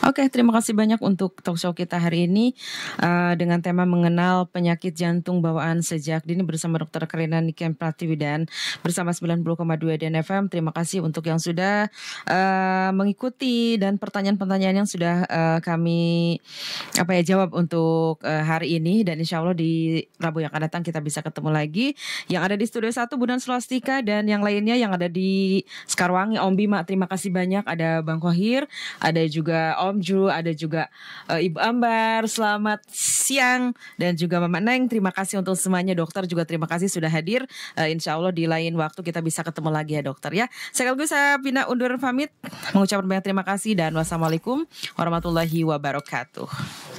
Oke, terima kasih banyak untuk talk show kita hari ini dengan tema mengenal penyakit jantung bawaan sejak dini bersama Dr. Karina Niken Pratiwidan bersama 90,2 DN FM. Terima kasih untuk yang sudah mengikuti dan pertanyaan-pertanyaan yang sudah kami jawab untuk hari ini, dan insya Allah di Rabu yang akan datang kita bisa ketemu lagi. Yang ada di Studio 1 Budan Swastika dan yang lainnya yang ada di Sekarwangi, Om Bima, terima kasih banyak. Ada Bang Khohir, ada juga Om Ju, ada juga Ibu Ambar, selamat siang, dan juga Mama Neng, terima kasih untuk semuanya. Dokter juga terima kasih sudah hadir. Insya Allah di lain waktu kita bisa ketemu lagi ya dokter ya. Sekaligus saya pindah undur pamit, mengucapkan banyak terima kasih dan wassalamualaikum warahmatullahi wabarakatuh.